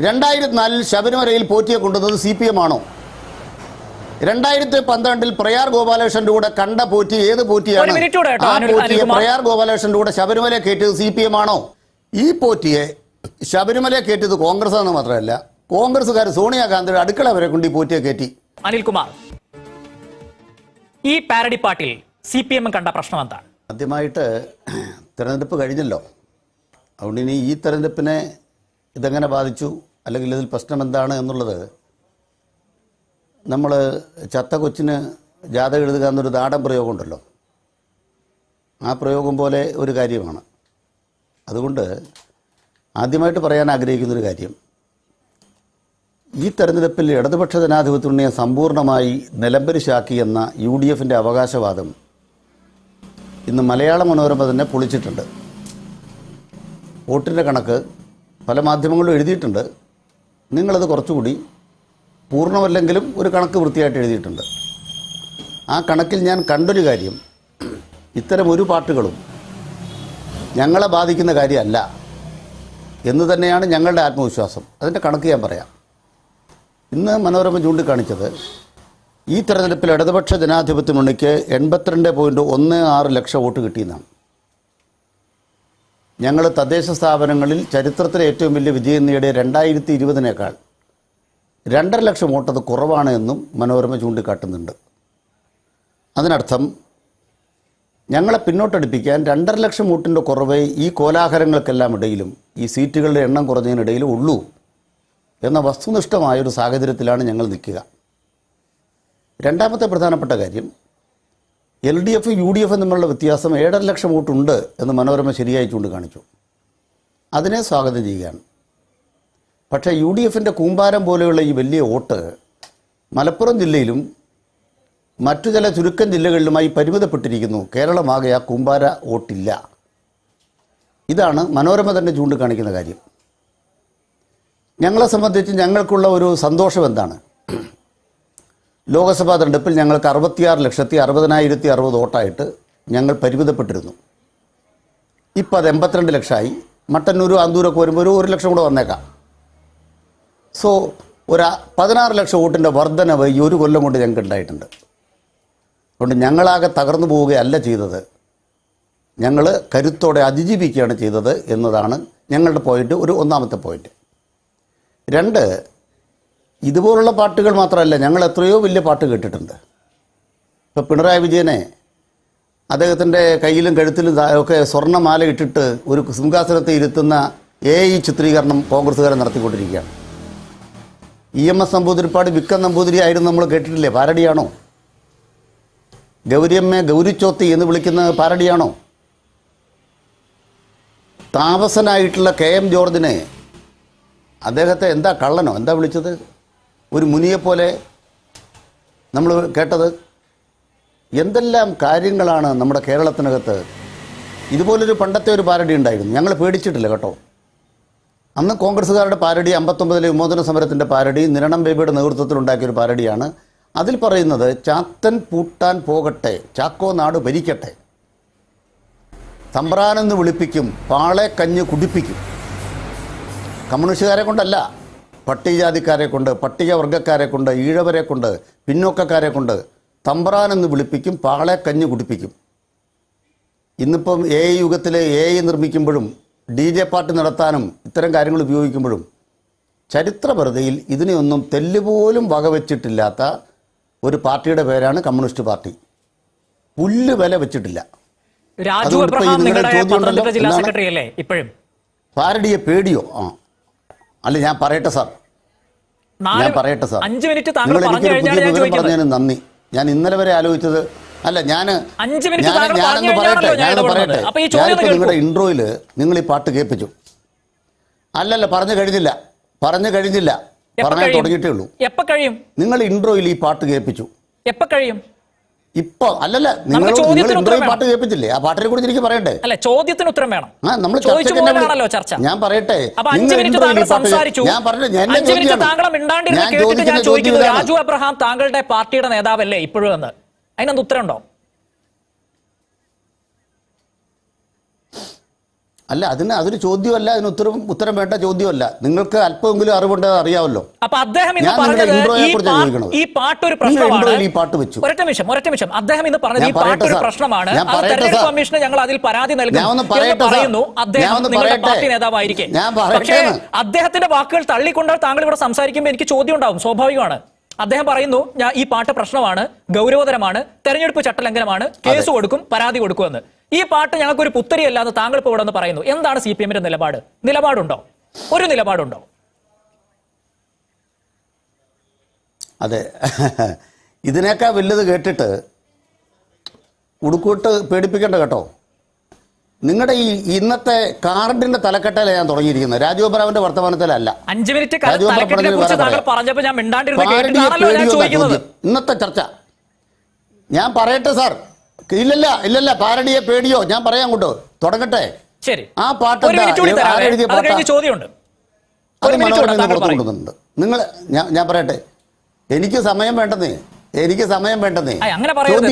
2004 ശബരിമലയിൽ പോറ്റിയെ കൊണ്ടുവന്നത് CPM ആണോ? 2012 പ്രയാർ ഗോപാലകൃഷ്ണന്റെ കൂടെ കണ്ട പോറ്റി ഏത് പോറ്റിയാണ്? ആ പോറ്റിയെ പ്രയാർ ഗോപാലകൃഷ്ണന്റെ കൂടെ ശബരിമല കയറ്റിയത് CPM ആണോ? ഈ പോറ്റിയെ ശബരിമല കയറ്റിയത് കോൺഗ്രസ് എന്ന് മാത്രമല്ല, കോൺഗ്രസ്സുകാർ സോണിയാഗാന്ധിയുടെ അടുക്കള വരെ കൊണ്ട് ഈ പോറ്റിയെ കയറ്റി. അനിൽകുമാർ, ഈ പാരഡി പാട്ടിൽ CPM കണ്ട പ്രശ്നം എന്താണ്? ആദ്യമായിട്ട് തെരഞ്ഞെടുപ്പ് കഴിഞ്ഞല്ലോ, അതുകൊണ്ട് ഇനി ഈ തെരഞ്ഞെടുപ്പിനെ ഇതെങ്ങനെ ബാധിച്ചു അല്ലെങ്കിൽ ഇതിൽ പ്രശ്നം എന്താണ് എന്നുള്ളത് നമ്മൾ ചത്ത കൊച്ചിന് ജാതകം എഴുതുക എന്നൊരു നാടൻ പ്രയോഗമുണ്ടല്ലോ, ആ പ്രയോഗം പോലെ ഒരു കാര്യമാണ്. അതുകൊണ്ട് ആദ്യമായിട്ട് പറയാൻ ആഗ്രഹിക്കുന്നൊരു കാര്യം, ഈ തെരഞ്ഞെടുപ്പിൽ ഇടതുപക്ഷ ജനാധിപത്യ മുന്നണിയെ സമ്പൂർണ്ണമായി നിലംപരിശാക്കി എന്ന UDFന്റെ അവകാശവാദം ഇന്ന് മലയാള മനോരമ തന്നെ പൊളിച്ചിട്ടുണ്ട്. വോട്ടിൻ്റെ കണക്ക് പല മാധ്യമങ്ങളിലും എഴുതിയിട്ടുണ്ട്. നിങ്ങളത് കുറച്ചുകൂടി പൂർണ്ണമല്ലെങ്കിലും ഒരു കണക്ക് വൃത്തിയായിട്ട് എഴുതിയിട്ടുണ്ട്. ആ കണക്കിൽ ഞാൻ കണ്ടൊരു കാര്യം, ഇത്തരം ഒരു പാട്ടുകളും ഞങ്ങളെ ബാധിക്കുന്ന കാര്യമല്ല എന്ന് തന്നെയാണ് ഞങ്ങളുടെ ആത്മവിശ്വാസം. അതിൻ്റെ കണക്ക് ഞാൻ പറയാം. ഇന്ന് മനോരമ ചൂണ്ടിക്കാണിച്ചത് ഈ തെരഞ്ഞെടുപ്പിൽ ഇടതുപക്ഷ ജനാധിപത്യ മുന്നണിക്ക് 82.16 ലക്ഷം വോട്ട് കിട്ടിയെന്നാണ്. ഞങ്ങൾ തദ്ദേശ സ്ഥാപനങ്ങളിൽ ചരിത്രത്തിലെ ഏറ്റവും വലിയ വിജയം നേടിയ 2020-നേക്കാൾ 2.5 ലക്ഷം വോട്ട് അത് കുറവാണ് എന്നും മനോരമ ചൂണ്ടിക്കാട്ടുന്നുണ്ട്. അതിനർത്ഥം ഞങ്ങളെ പിന്നോട്ടടിപ്പിക്കാൻ 2.5 ലക്ഷം വോട്ടിൻ്റെ കുറവേ ഈ കോലാഹലങ്ങൾക്കെല്ലാം ഇടയിലും ഈ സീറ്റുകളുടെ എണ്ണം കുറഞ്ഞതിനിടയിലും ഉള്ളൂ എന്ന വസ്തുനിഷ്ഠമായൊരു സാഹചര്യത്തിലാണ് ഞങ്ങൾ നിൽക്കുക. രണ്ടാമത്തെ പ്രധാനപ്പെട്ട കാര്യം, LDF UDF തമ്മിലുള്ള വ്യത്യാസം 7.5 ലക്ഷം വോട്ടുണ്ട് എന്ന് മനോരമ ശരിയായി ചൂണ്ടിക്കാണിച്ചു. അതിനെ സ്വാഗതം ചെയ്യുകയാണ്. പക്ഷേ UDFന്റെ കൂമ്പാരം പോലെയുള്ള ഈ വലിയ വോട്ട് മലപ്പുറം ജില്ലയിലും മറ്റു ചില ചുരുക്കം ജില്ലകളിലുമായി പരിമിതപ്പെട്ടിരിക്കുന്നു. കേരളമാകെ ആ കൂമ്പാര വോട്ടില്ല. ഇതാണ് മനോരമ തന്നെ ചൂണ്ടിക്കാണിക്കുന്ന കാര്യം. ഞങ്ങളെ സംബന്ധിച്ച് ഞങ്ങൾക്കുള്ള ഒരു സന്തോഷം എന്താണ്? ലോക്സഭാ തെരഞ്ഞെടുപ്പിൽ ഞങ്ങൾക്ക് 66,60,60 വോട്ടായിട്ട് ഞങ്ങൾ പരിമിതപ്പെട്ടിരുന്നു. ഇപ്പോൾ അത് 82 ലക്ഷമായി. മട്ടന്നൂരും ആന്തൂരൊക്കെ വരുമ്പോൾ 1 ലക്ഷം കൂടെ വന്നേക്കാം. സോ ഒരു 16 ലക്ഷം വോട്ടിൻ്റെ വർധനവ് ഈ ഒരു കൊല്ലം കൊണ്ട് ഞങ്ങൾക്ക് ഉണ്ടായിട്ടുണ്ട്. അതുകൊണ്ട് ഞങ്ങളാകെ തകർന്നു പോവുകയല്ല ചെയ്തത്, ഞങ്ങൾ കരുത്തോടെ അതിജീവിക്കുകയാണ് ചെയ്തത് എന്നതാണ് ഞങ്ങളുടെ പോയിൻ്റ്. ഒരു ഒന്നാമത്തെ പോയിൻ്റ്. 2, ഇതുപോലുള്ള പാട്ടുകൾ മാത്രമല്ല, ഞങ്ങൾ എത്രയോ വലിയ പാട്ട് കേട്ടിട്ടുണ്ട്. ഇപ്പോൾ പിണറായി വിജയനെ അദ്ദേഹത്തിൻ്റെ കയ്യിലും കഴുത്തിലും ഒക്കെ സ്വർണ്ണമാല ഇട്ടിട്ട് ഒരു സിംഹാസനത്തെ ഇരുത്തുന്ന AI ചിത്രീകരണം കോൺഗ്രസ്സുകാരെ നടത്തിക്കൊണ്ടിരിക്കുകയാണ്. EMS നമ്പൂതിരിപ്പാട് വിക്കം നമ്പൂതിരി ആയിരുന്നു നമ്മൾ കേട്ടിട്ടില്ലേ? പാരഡിയാണോ? ഗൗരിയമ്മയെ ഗൗരിച്ചോത്തി എന്ന് വിളിക്കുന്നത് പാരഡിയാണോ? താമസനായിട്ടുള്ള KM ജോർജിനെ അദ്ദേഹത്തെ എന്താ കള്ളനോ എന്താ വിളിച്ചത്? ഒരു മുനിയെപ്പോലെ നമ്മൾ കേട്ടത്. എന്തെല്ലാം കാര്യങ്ങളാണ് നമ്മുടെ കേരളത്തിനകത്ത്. ഇതുപോലൊരു പണ്ടത്തെ ഒരു പാരഡി ഉണ്ടായിരുന്നു, ഞങ്ങൾ പേടിച്ചിട്ടില്ല കേട്ടോ. അന്ന് കോൺഗ്രസ്സുകാരുടെ പാരഡി 59-ലെ വിമോചന സമരത്തിൻ്റെ പാരഡി നിരണം ബേബിയുടെ നേതൃത്വത്തിൽ ഉണ്ടാക്കിയൊരു പാരഡിയാണ്. അതിൽ പറയുന്നത് ചാത്തൻ പൂട്ടാൻ പോകട്ടെ, ചാക്കോ നാട് ഭരിക്കട്ടെ, തമ്പ്രാനെന്ന് വിളിപ്പിക്കും, പാളെ കഞ്ഞ് കുടിപ്പിക്കും. കമ്മ്യൂണിസ്റ്റുകാരെ കൊണ്ടല്ല, പട്ടികജാതിക്കാരെ കൊണ്ട്, പട്ടികവർഗ്ഗക്കാരെ കൊണ്ട്, ഈഴവരെ കൊണ്ട്, പിന്നോക്കക്കാരെ കൊണ്ട് തമ്പ്രാനെന്ന് വിളിപ്പിക്കും, പാളെ കഞ്ഞ് കുടിപ്പിക്കും. ഇന്നിപ്പം AI യുഗത്തിൽ AI നിർമ്മിക്കുമ്പോഴും DJ പാർട്ടി നടത്താനും ഇത്തരം കാര്യങ്ങൾ ഉപയോഗിക്കുമ്പോഴും ചരിത്രപരതയിൽ ഇതിനെയൊന്നും തെല്ലുപോലും വകവെച്ചിട്ടില്ലാത്ത ഒരു പാർട്ടിയുടെ പേരാണ് കമ്മ്യൂണിസ്റ്റ് പാർട്ടി. പുല്ല് വില വെച്ചിട്ടില്ല. പാരഡിയെ പേടിയോ? അല്ല, ഞാൻ പറയട്ടെ സാർ, നിങ്ങൾ എനിക്കൊരു പുതിയ വിവരം പറഞ്ഞതിന് നന്ദി. ഞാൻ ഇന്നലെ വരെ ആലോചിച്ചത് അല്ല, ഞാനൊന്ന് പറയട്ടെ. ഞാനിപ്പോൾ നിങ്ങളുടെ ഇൻട്രോയിൽ നിങ്ങൾ ഈ പാട്ട് കേൾപ്പിച്ചു. അല്ലല്ല, പറഞ്ഞു കഴിഞ്ഞില്ല, പറയാൻ തുടങ്ങിയിട്ടേ ഉള്ളൂ. നിങ്ങൾ ഇൻട്രോയിൽ ഈ പാട്ട് കേൾപ്പിച്ചു. ഇപ്പൊ അല്ലല്ല, നിങ്ങൾ ഇൻട്രോയിൽ പാട്ട് കേൾപ്പിച്ചില്ലേ? ആ പാട്ടിനെ കുറിച്ച് എനിക്ക് പറയട്ടെ. ചോദ്യത്തിന് ഉത്തരം വേണം. നമ്മൾ ഞാൻ പറയട്ടെ, രാജു അബ്രഹാം താങ്കളുടെ പാർട്ടിയുടെ നേതാവല്ലേ ഇപ്പോഴും എന്ന്, അതിനെന്ത് ഉത്തരം ഉണ്ടോ? അല്ല, അതൊരു ചോദ്യമല്ല, അതിന് ഉത്തരം വേണ്ട ചോദ്യമല്ല. നിങ്ങൾക്ക് അല്പമെങ്കിലും അറിവുണ്ടെന്ന് അറിയാമല്ലോ. അപ്പൊ അദ്ദേഹം ഇന്ന് ഞാൻ പറഞ്ഞത് ഇൻട്രോയെ കുറിച്ചാണ് ചോദിക്കുന്നത്. ഈ പാട്ട് ഒരു പ്രശ്നമാണ്. ഈ പാട്ട് വെച്ചു. ഒരൊറ്റ നിമിഷം. അദ്ദേഹം ഇന്ന് പറഞ്ഞത് ഈ പാട്ട് ഒരു പ്രശ്നമാണ്. അത് തെരഞ്ഞെടുപ്പ് കമ്മീഷന് ഞങ്ങൾ അതിൽ പരാതി നൽകും എന്ന് പറയുന്നു. അദ്ദേഹം നിങ്ങളുടെ പാർട്ടി നേതാവായിരിക്കെ. പക്ഷേ അദ്ദേഹത്തിന്റെ വാക്കുകൾ തള്ളിക്കൊണ്ടാൽ താങ്കൾ ഇവിടെ സംസാരിക്കുമ്പോൾ എനിക്ക് ചോദ്യം ഉണ്ടാവും, സ്വാഭാവികമാണ്. അദ്ദേഹം പറയുന്നു ഈ പാട്ട് പ്രശ്നമാണ്, ഗൗരവതരമാണ്, തെരഞ്ഞെടുപ്പ് ചട്ടലംഘനമാണ്, കേസ് കൊടുക്കും, പരാതി കൊടുക്കുമെന്ന്. ഈ പാട്ട് ഞങ്ങൾക്കൊരു പുത്തരിയല്ലാതെ താങ്കൾ ഇപ്പോൾ ഇവിടെ നിന്ന് പറയുന്നു. എന്താണ് CPM-ന്റെ നിലപാടുണ്ടോ? ഒരു നിലപാടുണ്ടോ? അതെ, ഇതിനേക്കാൾ വലുത് കേട്ടിട്ട് ഉടുക്കൂട്ട് പേടിപ്പിക്കേണ്ട കേട്ടോ. നിങ്ങളുടെ ഈ ഇന്നത്തെ കാർഡിന്റെ തലക്കെട്ടല ഞാൻ തുടങ്ങിയിരിക്കുന്നത് രാജു അബ്രഹാമിന്റെ വർത്തമാനത്തിലല്ല. 5 മിനിറ്റ് പറഞ്ഞപ്പോൾ ഞാൻ മിണ്ടാണ്ടിരുന്നു. ഇന്നത്തെ ചർച്ച ഞാൻ പറയട്ടെ സാർ. ഇല്ലല്ല പാരഡിയെ പേടിയോ? ഞാൻ പറയാൻ കൊണ്ടോ തുടങ്ങട്ടെ. ശരി, ആ പാട്ട് എഴുതിയ ചോദ്യമുണ്ട്. അത് മനോരമ പുറത്തു കൊണ്ടുവന്നുണ്ട്. നിങ്ങൾ ഞാൻ പറയട്ടെ, എനിക്ക് സമയം വേണ്ടെന്നേ. അങ്ങനെ പറയട്ടെ,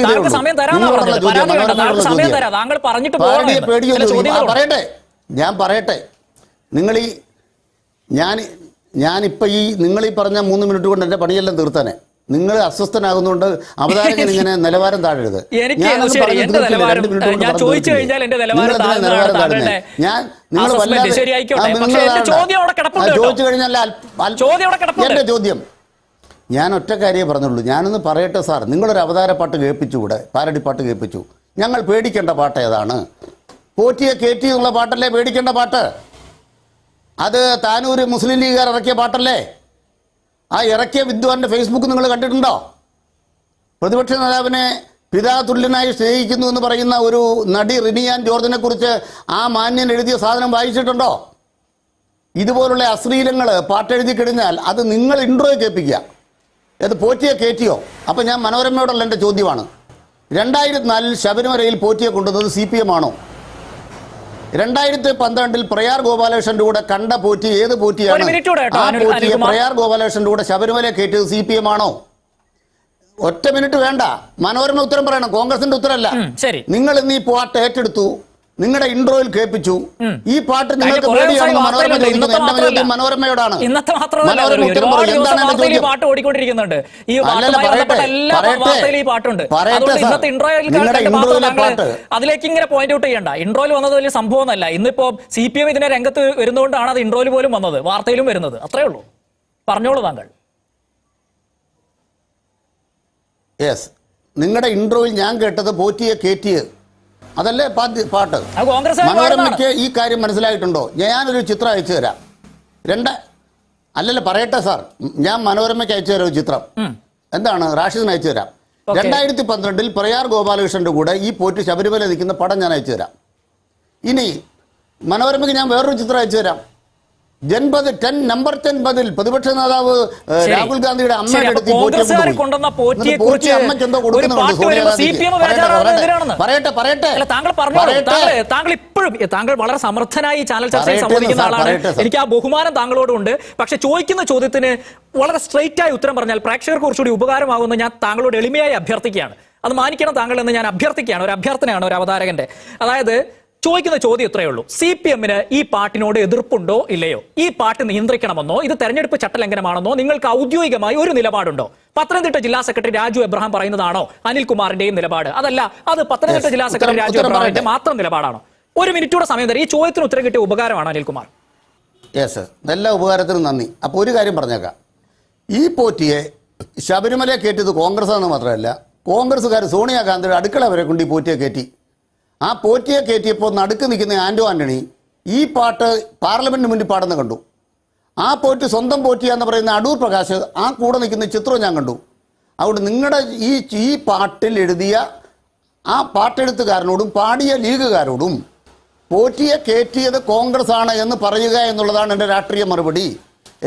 ഞാൻ പറയട്ടെ. ഞാനിപ്പോ നിങ്ങൾ ഈ പറഞ്ഞ 3 മിനിറ്റ് കൊണ്ട് എന്റെ പണിയെല്ലാം തീർത്താനെ. നിങ്ങൾ അസ്വസ്ഥനാകുന്നുണ്ട്, അവതാരകൻ ഇങ്ങനെ നിലവാരം താഴരുത്. ചോദിച്ചു കഴിഞ്ഞാൽ എന്റെ ചോദ്യം ഞാൻ ഒറ്റ കാര്യമേ പറഞ്ഞുള്ളൂ. ഞാനൊന്ന് പറയട്ടെ സാർ. നിങ്ങളൊരു അവതാര പാട്ട് കേൾപ്പിച്ചുകൂടെ? പാരഡി പാട്ട് കേൾപ്പിച്ചു. ഞങ്ങൾ പേടിക്കേണ്ട പാട്ട് ഏതാണ്? പോറ്റിയെ കയറ്റി എന്നുള്ള പാട്ടല്ലേ പേടിക്കേണ്ട പാട്ട്? അത് താനൂര് മുസ്ലിം ലീഗുകാർ ഇറക്കിയ പാട്ടല്ലേ? ആ ഇറക്കിയ വിദ്വാന്റെ ഫേസ്ബുക്ക് നിങ്ങൾ കണ്ടിട്ടുണ്ടോ? പ്രതിപക്ഷ നേതാവിനെ പിതാതുല്യനായി സ്നേഹിക്കുന്നു എന്ന് പറയുന്ന ഒരു നടി റിനിയാൻ ജോർജിനെ കുറിച്ച് ആ മാന്യൻ എഴുതിയ സാധനം വായിച്ചിട്ടുണ്ടോ? ഇതുപോലുള്ള അശ്ലീലങ്ങൾ പാട്ടെഴുതി കഴിഞ്ഞാൽ അത് നിങ്ങൾ ഇൻട്രോയെ കേൾപ്പിക്കുക. അത് പോറ്റിയെ കയറ്റിയോ? അപ്പം ഞാൻ മനോരമയോടുള്ള എൻ്റെ ചോദ്യമാണ്, 2004 ശബരിമലയിൽ പോറ്റിയെ കൊണ്ടുവന്നത് CPM ആണോ? 2012 പ്രയാർ ഗോപാലകൃഷ്ണന്റെ കൂടെ കണ്ട പോറ്റി ഏത് പോറ്റിയാണ്? ആ പോറ്റിയെ പ്രയാർ ഗോപാലകൃഷ്ണന്റെ കൂടെ ശബരിമല കയറ്റിയത് CPM ആണോ? ഒറ്റ മിനിറ്റ് വേണ്ട, മനോരമ ഉത്തരം പറയണം, കോൺഗ്രസിന്റെ ഉത്തരമല്ല. നിങ്ങൾ ഇന്ന് ഈ പാട്ട് ഏറ്റെടുത്തു, നിങ്ങളുടെ ഇൻട്രോയിൽ കേൾപ്പിച്ചു. ഈ പാട്ട് നിങ്ങൾക്ക് പേടിയാണെന്ന് മനോരമ ചോദിക്കുന്നത്. എന്റെ ചോദ്യം മനോരമയോടാണ്. മനോരമ ഉത്തരം പറയും. എന്താണ് എന്റെ ചോദ്യം? അതിലേക്ക് ഇങ്ങനെ പോയിന്റ് ഔട്ട് ചെയ്യണ്ട. ഇൻട്രോയിൽ വന്നത് വലിയ സംഭവമൊന്നല്ല. ഇന്നിപ്പോ CPM ഇതിനെ രംഗത്ത് വരുന്നതുകൊണ്ടാണ് അത് ഇൻട്രോയിൽ പോലും വന്നത്, വാർത്തയിലും വരുന്നത്. അത്രേ ഉള്ളൂ. പറഞ്ഞോളൂ താങ്കൾ. യെസ്, നിങ്ങളുടെ ഇൻട്രോയിൽ ഞാൻ കേട്ടത് പോറ്റിയെ കയറ്റിയത് അതല്ലേ പാട്ട്. മനോരമയ്ക്ക് ഈ കാര്യം മനസ്സിലായിട്ടുണ്ടോ? ഞാനൊരു ചിത്രം അയച്ചു തരാം. അല്ലല്ല പറയട്ടെ സാർ, ഞാൻ മനോരമയ്ക്ക് അയച്ചു തരാം ഒരു ചിത്രം. എന്താണ്? റാഷിദിന് അയച്ചു തരാം. 2012 പ്രയാർ ഗോപാലകൃഷ്ണന്റെ കൂടെ ഈ പോറ്റി ശബരിമല നിൽക്കുന്ന പടം ഞാൻ അയച്ചു തരാം. ഇനി മനോരമയ്ക്ക് ഞാൻ വേറൊരു ചിത്രം അയച്ചു തരാം. നമ്പർ 10 ബദിൽ പ്രതിപക്ഷ നേതാവ് രാഹുൽ ഗാന്ധിയുടെ അമ്മയുടെ അടുത്ത് അമ്മയ്ക്ക് എന്തോ കൊടുക്കുന്നുണ്ട് സോണിയാഗാന്ധിക്ക്. താങ്കൾ വളരെ സമർത്ഥനായി ചാനൽ ചർച്ചയിൽ സംബന്ധിക്കുന്ന ആളാണ്. എനിക്ക് ആ ബഹുമാനം താങ്കളോടുണ്ട്. പക്ഷെ ചോദിക്കുന്ന ചോദ്യത്തിന് വളരെ സ്ട്രെയിറ്റ് ആയി ഉത്തരം പറഞ്ഞാൽ പ്രേക്ഷകർക്ക് കുറച്ചുകൂടി ഉപകാരമാകുമെന്ന് ഞാൻ താങ്കളോട് എളിമയായി അഭ്യർത്ഥിക്കുകയാണ്. അത് മാനിക്കണം താങ്കൾ എന്ന് ഞാൻ അഭ്യർത്ഥിക്കുകയാണ്. ഒരു അഭ്യർത്ഥനയാണ് ഒരു അവതാരകന്റെ. അതായത് ചോദിക്കുന്ന ചോദ്യം ഇത്രയേ ഉള്ളൂ, CPM-ന് ഈ പാട്ടിനോട് എതിർപ്പുണ്ടോ ഇല്ലയോ? ഈ പാട്ട് നിയന്ത്രിക്കണമെന്നോ ഇത് തെരഞ്ഞെടുപ്പ് ചട്ടലംഘനമാണെന്നോ നിങ്ങൾക്ക് ഔദ്യോഗികമായി ഒരു നിലപാടുണ്ടോ? പത്തനംതിട്ട ജില്ലാ സെക്രട്ടറി രാജു എബ്രഹാം പറയുന്നതാണോ അനിൽകുമാറിന്റെയും നിലപാട്? അതല്ല, അത് പത്തനംതിട്ട ജില്ലാ സെക്രട്ടറി രാജു എബ്രഹാമിന്റെ മാത്രം നിലപാടാണോ? ഒരു മിനിറ്റൂടെ സമയം തരാം. ഈ ചോദ്യത്തിന് ഉത്തരം കിട്ടിയ ഉപകാരമാണ് അനിൽകുമാർ. യെസ്, എല്ലാ ഉപകാരത്തിനും നന്ദി. അപ്പോൾ ഒരു കാര്യം പറഞ്ഞേക്കാം, ഈ പോറ്റിയെ ശബരിമല കയറ്റിയത് കോൺഗ്രസ് എന്ന് മാത്രമല്ല, കോൺഗ്രസ്സുകാർ സോണിയാഗാന്ധിയുടെ അടുക്കള വരെ കൊണ്ട് ഈ പോറ്റിയെ കയറ്റി. ആ പോറ്റിയെ കയറ്റിയപ്പോൾ നടുക്ക് നിൽക്കുന്ന ആന്റണി ഈ പാട്ട് പാർലമെന്റിന് മുന്നിൽ പാടുന്ന കണ്ടു. ആ പോറ്റി സ്വന്തം പോറ്റിയാന്ന് പറയുന്ന അടൂർ പ്രകാശ് ആ കൂടെ നിൽക്കുന്ന ചിത്രവും ഞാൻ കണ്ടു. അതുകൊണ്ട് നിങ്ങളുടെ ഈ പാട്ടിൽ എഴുതിയ ആ പാട്ടെഴുത്തുകാരനോടും പാടിയ ലീഗുകാരോടും പോറ്റിയെ കയറ്റിയത് കോൺഗ്രസ് ആണ് എന്ന് പറയുക എന്നുള്ളതാണ് എൻ്റെ രാഷ്ട്രീയ മറുപടി.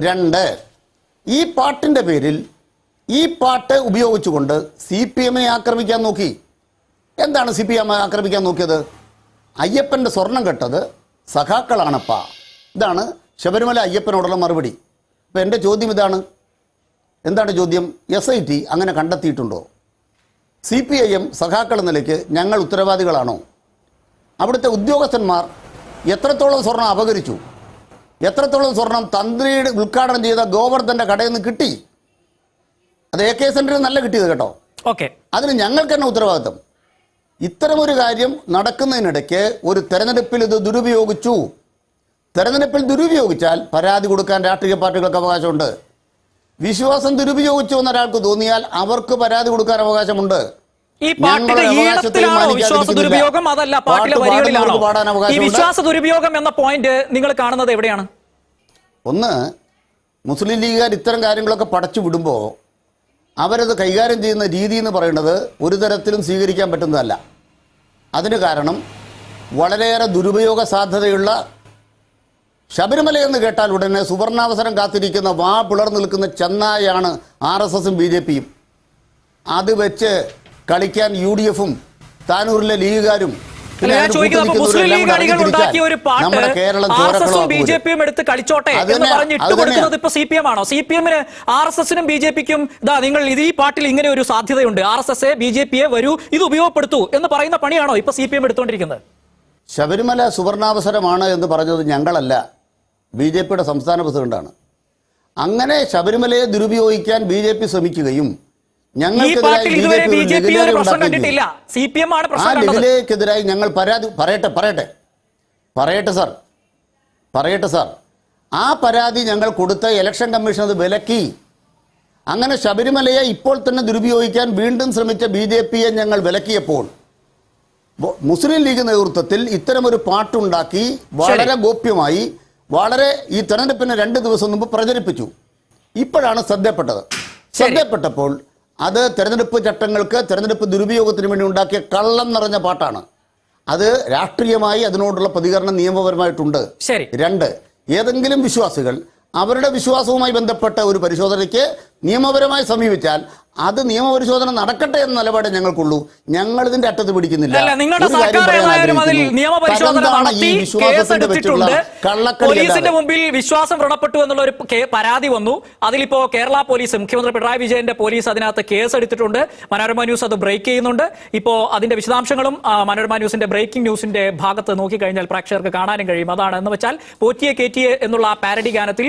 2, ഈ പാട്ടിൻ്റെ പേരിൽ ഈ പാട്ട് ഉപയോഗിച്ചുകൊണ്ട് CPM-നെ ആക്രമിക്കാൻ നോക്കി. എന്താണ് CPM ആക്രമിക്കാൻ നോക്കിയത്? അയ്യപ്പൻ്റെ സ്വർണം കെട്ടത് സഖാക്കളാണപ്പാ. ഇതാണ് ശബരിമല അയ്യപ്പനോടുള്ള മറുപടി. അപ്പോൾ എൻ്റെ ചോദ്യം ഇതാണ്. എന്താണ് ചോദ്യം? SIT അങ്ങനെ കണ്ടെത്തിയിട്ടുണ്ടോ? CPIM സഖാക്കൾ നിലയ്ക്ക് ഞങ്ങൾ ഉത്തരവാദികളാണോ? അവിടുത്തെ ഉദ്യോഗസ്ഥന്മാർ എത്രത്തോളം സ്വർണം അപഹരിച്ചു, എത്രത്തോളം സ്വർണം തന്ത്രിയുടെ ഉദ്ഘാടനം ചെയ്ത ഗോവർദ്ധന്റെ കടയിൽ നിന്ന് കിട്ടി. അത് AK സെന്ററിൽ നല്ല കിട്ടിയത് കേട്ടോ. ഓക്കെ, അതിന് ഞങ്ങൾക്ക് തന്നെ ഉത്തരവാദിത്വം. ഇത്തരമൊരു കാര്യം നടക്കുന്നതിനിടയ്ക്ക് ഒരു തെരഞ്ഞെടുപ്പിൽ ഇത് ദുരുപയോഗിച്ചു. തെരഞ്ഞെടുപ്പിൽ ദുരുപയോഗിച്ചാൽ പരാതി കൊടുക്കാൻ രാഷ്ട്രീയ പാർട്ടികൾക്ക് അവകാശമുണ്ട്. വിശ്വാസം ദുരുപയോഗിച്ചു എന്നൊരാൾക്ക് തോന്നിയാൽ അവർക്ക് പരാതി കൊടുക്കാൻ അവകാശമുണ്ട്. ഈ പാട്ടിന്റെ ഈണത്തിലാണോ വിശ്വാസ ദുരുപയോഗം, അതല്ല പാട്ടിലെ വരികളിലാണോ? ഈ വിശ്വാസ ദുരുപയോഗം എന്ന പോയിന്റ് നിങ്ങൾ കാണുന്നത് എവിടെയാണ്? ഒന്ന്, മുസ്ലിം ലീഗുകാർ ഇത്തരം കാര്യങ്ങളൊക്കെ പടച്ചു വിടുമ്പോൾ അവരത് കൈകാര്യം ചെയ്യുന്ന രീതി എന്ന് പറയുന്നത് ഒരു തരത്തിലും സ്വീകരിക്കാൻ പറ്റുന്നതല്ല. അതിന് കാരണം വളരെയേറെ ദുരുപയോഗ സാധ്യതയുള്ള ശബരിമല എന്ന് കേട്ടാൽ ഉടനെ സുവർണാവസരം കാത്തിരിക്കുന്ന വാ പിളർന്നു നിൽക്കുന്ന ചെന്നായാണ് RSSും BJPയും. അത് വെച്ച് കളിക്കാൻ UDFും താനൂരിലെ ലീഗുകാരും മുസ്ലിം ലീഗ് അണികൾ ഉണ്ടാക്കിയ ഒരു പാട്ട് RSSും BJPയും എടുത്ത് കളിച്ചോട്ടെ എന്ന് പറഞ്ഞ് ഇട്ടുകൊടുക്കുന്നത് ഇപ്പൊ CPM ആണോ? CPMന് RSSനും BJPക്കും നിങ്ങൾ ഈ പാട്ടിൽ ഇങ്ങനെ ഒരു സാധ്യതയുണ്ട്, RSS BJPയെ വരൂ ഇത് ഉപയോഗപ്പെടുത്തൂ എന്ന് പറയുന്ന പണിയാണോ ഇപ്പൊ CPM എടുത്തുകൊണ്ടിരിക്കുന്നത്? ശബരിമല സുവർണാവസരമാണ് എന്ന് പറഞ്ഞത് ഞങ്ങളല്ല, BJPയുടെ സംസ്ഥാന പ്രസിഡന്റാണ്. അങ്ങനെ ശബരിമലയെ ദുരുപയോഗിക്കാൻ BJP ശ്രമിക്കുകയും ിലെതിരായി ഞങ്ങൾ പരാതി പറയട്ടെ സാർ, ആ പരാതി ഞങ്ങൾ കൊടുത്ത ഇലക്ഷൻ കമ്മീഷൻ അത് വിലക്കി. അങ്ങനെ ശബരിമലയെ ഇപ്പോൾ തന്നെ ദുരുപയോഗിക്കാൻ വീണ്ടും ശ്രമിച്ച BJPയെ ഞങ്ങൾ വിലക്കിയപ്പോൾ മുസ്ലിം ലീഗ് നേതൃത്വത്തിൽ ഇത്തരമൊരു പാട്ടുണ്ടാക്കി വളരെ ഗോപ്യമായി വളരെ ഈ തെരഞ്ഞെടുപ്പിന് 2 ദിവസം മുമ്പ് പ്രചരിപ്പിച്ചു. ഇപ്പോഴാണ് ശ്രദ്ധപ്പെട്ടപ്പോൾ അത് തെരഞ്ഞെടുപ്പ് ചട്ടങ്ങൾക്ക്, തെരഞ്ഞെടുപ്പ് ദുരുപയോഗത്തിന് വേണ്ടി ഉണ്ടാക്കിയ കള്ളം നിറഞ്ഞ പാട്ടാണ്. അത് രാഷ്ട്രീയമായി അതിനോടുള്ള പ്രതികരണം നിയമപരമായിട്ടുണ്ട്. 2, ഏതെങ്കിലും വിശ്വാസികൾ അവരുടെ വിശ്വാസവുമായി ബന്ധപ്പെട്ട ഒരു പരിശോധനയ്ക്ക് നിയമപരമായി സമീപിച്ചാൽ അത് നിയമപരിശോധന നടക്കട്ടെ എന്ന നിലപാട് ഞങ്ങൾക്കുള്ളൂ. ഞങ്ങൾ ഇതിന്റെ അറ്റത്ത് പിടിക്കുന്നില്ല. പോലീസിന്റെ മുമ്പിൽ വിശ്വാസം വ്രണപ്പെട്ടു എന്നുള്ള ഒരു പരാതി വന്നു. അതിലിപ്പോ കേരള പോലീസ്, മുഖ്യമന്ത്രി പിണറായി വിജയന്റെ പോലീസ് അതിനകത്ത് കേസ് എടുത്തിട്ടുണ്ട്. മനോരമ ന്യൂസ് അത് ബ്രേക്ക് ചെയ്യുന്നുണ്ട്. ഇപ്പോ അതിന്റെ വിശദാംശങ്ങളും മനോരമ ന്യൂസിന്റെ ബ്രേക്കിംഗ് ന്യൂസിന്റെ ഭാഗത്ത് നോക്കിക്കഴിഞ്ഞാൽ പ്രേക്ഷകർക്ക് കാണാനും കഴിയും. അതാണ് എന്ന് വെച്ചാൽ പോറ്റിയെ കേറ്റിയെ എന്നുള്ള പാരഡി ഗാനത്തിൽ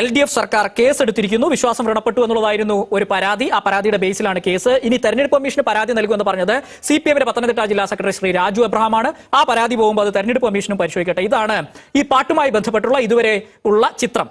LDF സർക്കാർ കേസ് എടുത്തിരിക്കുന്നു. വിശ്വാസം വ്രണപ്പെട്ടു എന്നുള്ളതായിരുന്നു ഒരു പരാതി. ആ പരാതിയുടെ ബേസിലാണ് കേസ്. ഇനി തെരഞ്ഞെടുപ്പ് കമ്മീഷന് പരാതി നൽകുമെന്ന് പറഞ്ഞത് CPMന്റെ പത്തനംതിട്ട ജില്ലാ സെക്രട്ടറി ശ്രീ രാജു എബ്രഹാമാണ്. ആ പരാതി പോകുമ്പോൾ അത് തെരഞ്ഞെടുപ്പ് കമ്മീഷനും പരിശോധിക്കട്ടെ. ഇതാണ് ഈ പാട്ടുമായി ബന്ധപ്പെട്ടുള്ള ഇതുവരെ ഉള്ള ചിത്രം.